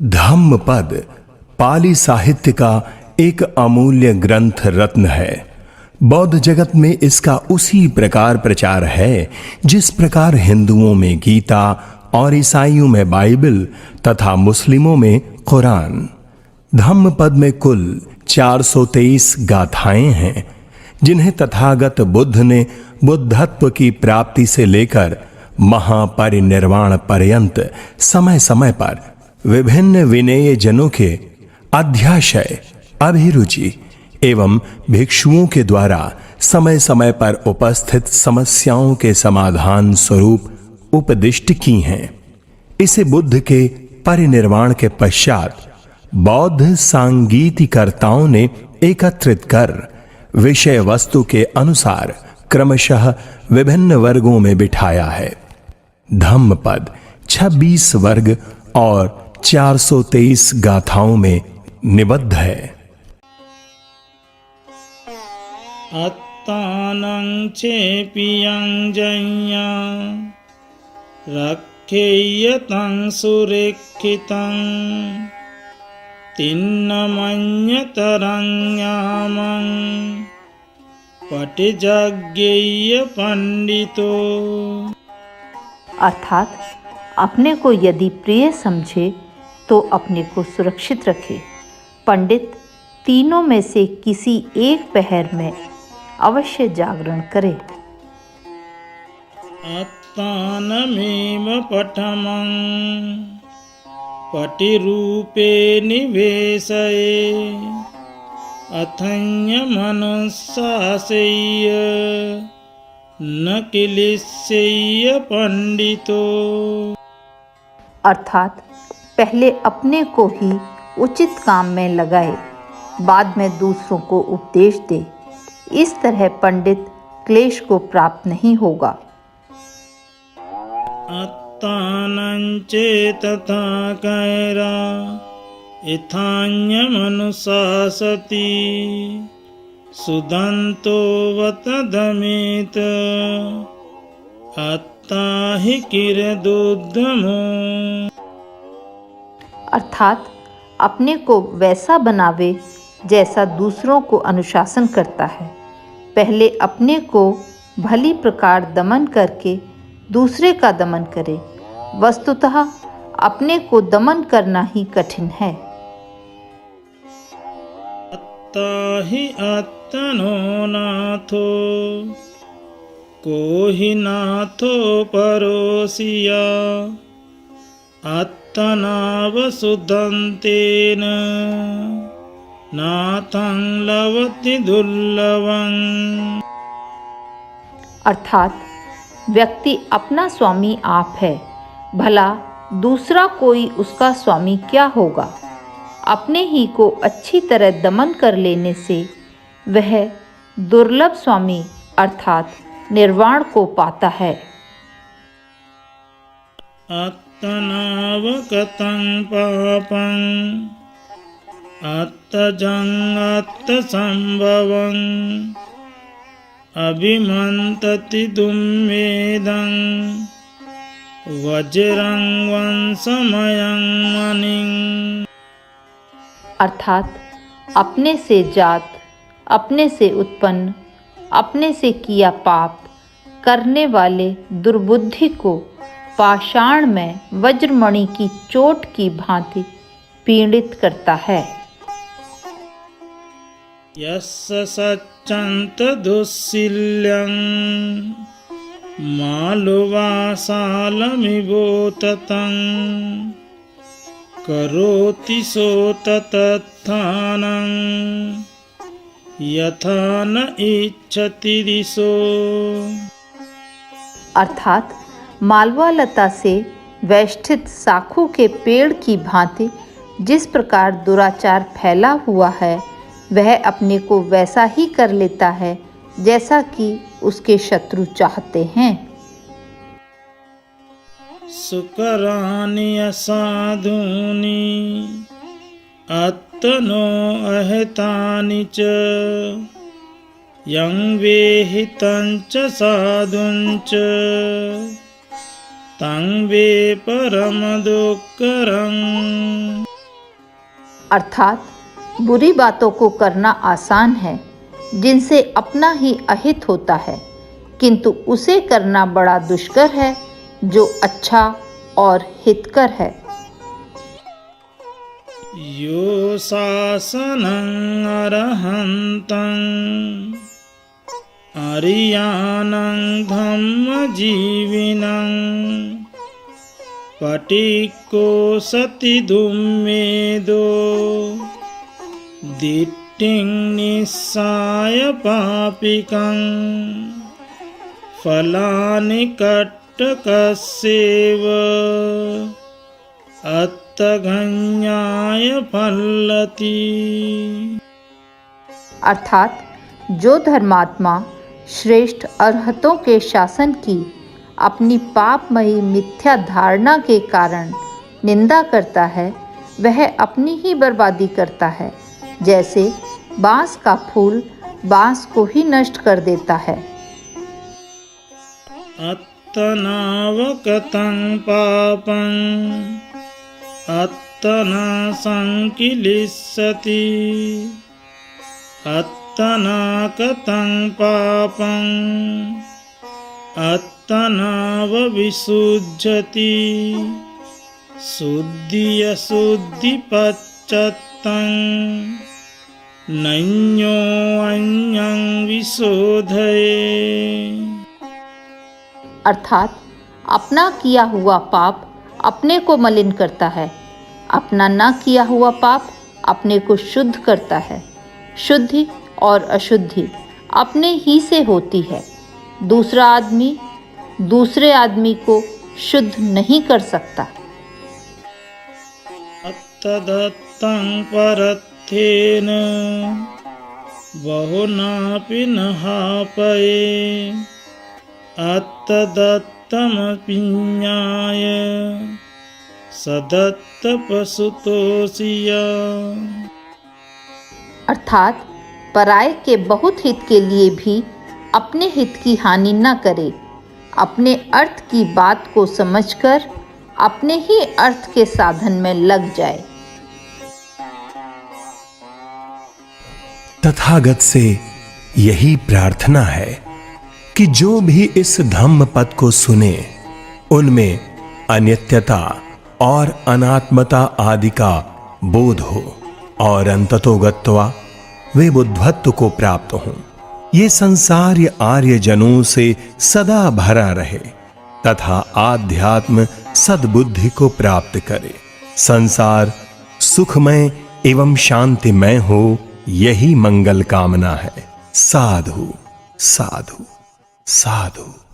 धम्मपद पाली साहित्य का एक अमूल्य ग्रंथ रत्न है। बौद्ध जगत में इसका उसी प्रकार प्रचार है जिस प्रकार हिंदुओं में गीता और ईसाइयों में बाइबल तथा मुस्लिमों में कुरान। धम्मपद में कुल 423 गाथाएं हैं जिन्हें तथागत बुद्ध ने बुद्धत्व की प्राप्ति से लेकर महापरिनिर्वाण पर्यंत समय समय पर विभिन्न विनेय जनों के अध्याशय, अभिरुचि एवं भिक्षुओं के द्वारा समय समय पर उपस्थित समस्याओं के समाधान स्वरूप उपदिष्ट की हैं। इसे बुद्ध के परिनिर्वाण के पश्चात बौद्ध सांगीतिकर्ताओं ने एकत्रित कर विषय वस्तु के अनुसार क्रमशः विभिन्न वर्गों में बिठाया है। धम्मपद 26 वर्ग और 423 गाथाओं में निबद्ध है। अत्तानं चेपियं जय्या रक्षेयतं सुरक्षितं तिन्नमन्यतरं यामं पटिजज्ञेय पंडितो। अर्थात अपने को यदि प्रिय समझे तो अपने को सुरक्षित रखे। पंडित तीनों में से किसी एक पहर में अवश्य जागरण करे। अत्तानमेव पठमं पटिरूपे निवेशये अथन्य मनुष्यासेय न किलिस्येय पंडितो। अर्थात पहले अपने को ही उचित काम में लगाए, बाद में दूसरों को उपदेश दे। इस तरह पंडित क्लेश को प्राप्त नहीं होगा। अत्तानं चेतथा कैरा इथान्य मनुषासति सुदन्तो वतदमेत अत्ता हि किरदुद्धमो। अर्थात अपने को वैसा बनावे जैसा दूसरों को अनुशासन करता है। पहले अपने को भली प्रकार दमन करके दूसरे का दमन करे। वस्तुतः अपने को दमन करना ही कठिन है। अत्ता हि आत्मनो नाथो को हि नाथो परोसिया आत्तनाव सुदन्तेन नाथं लवति दुर्लभं। अर्थात व्यक्ति अपना स्वामी आप है, भला दूसरा कोई उसका स्वामी क्या होगा। अपने ही को अच्छी तरह दमन कर लेने से वह दुर्लभ स्वामी अर्थात निर्वाण को पाता है। आत्तनावगतं पापं आत्तजं आत्तसंभवं अभिमंतति दुम्मेदं वज्रं वंशमयं मणिं। अर्थात अपने से जात, अपने से उत्पन्न, अपने से किया पाप करने वाले दुर्बुद्धि को पाषाण में वज्रमणि की चोट की भांति पीड़ित करता है। यस्य सच्चन्त दुःशील्यं मालवासालमिवोततं करोति सो तत्थानं यथा न इच्छति दिशो। अर्थात मालवा लता से वेष्टित साखू के पेड़ की भांति जिस प्रकार दुराचार फैला हुआ है वह अपने को वैसा ही कर लेता है जैसा कि उसके शत्रु चाहते हैं। सुकरानि असाधूनि अत्तनो अहितानि च यं वेहितं च साधुं च तं वे परम दुःखरं। अर्थात बुरी बातों को करना आसान है जिनसे अपना ही अहित होता है, किंतु उसे करना बड़ा दुष्कर है जो अच्छा और हितकर है। यो शासनं अरहन्तं आर्यानं धम्मजीविनं पटिक्को सति दुम्मेदो दिट्टिं निस्साय पापिकं फलानि कट्टकस्येव अत्तघन्याय फलति। अर्थात जो धर्मात्मा श्रेष्ठ अरहतों के शासन की अपनी पापमयी मिथ्या धारणा के कारण निंदा करता है, वह अपनी ही बर्बादी करता है, जैसे बांस का फूल बांस को ही नष्ट कर देता है। अत्तनावकतं पापं अत्तना संकिलिस्सति अत्तना कतं पापं अत्तनावविसुज्जति शुद्धियशुद्धिपच्चत्तं नञ्योऽन्यं विशोधये। अर्थात अपना किया हुआ पाप अपने को मलिन करता है, अपना ना किया हुआ पाप अपने को शुद्ध करता है। शुद्धि और अशुद्धि अपने ही से होती है। दूसरा आदमी दूसरे आदमी को शुद्ध नहीं कर सकता। अत्तदत्तं परत्थेन बहुनापि न हापये अत्तदत्तमपिज्ञाय सदत्तपशुतोषिया। अर्थात पराये के बहुत हित के लिए भी अपने हित की हानि न करे, अपने अर्थ की बात को समझकर अपने ही अर्थ के साधन में लग जाए। तथागत से यही प्रार्थना है कि जो भी इस धम्म पद को सुने उनमें अनित्यता और अनात्मता आदि का बोध हो और अंततोगत्वा वे बुद्धत्व को प्राप्त हों। ये संसार ये आर्य जनों से सदा भरा रहे तथा आध्यात्म सद्बुद्धि को प्राप्त करे। संसार सुखमय एवं शांतिमय हो, यही मंगल कामना है। साधु साधु साधु।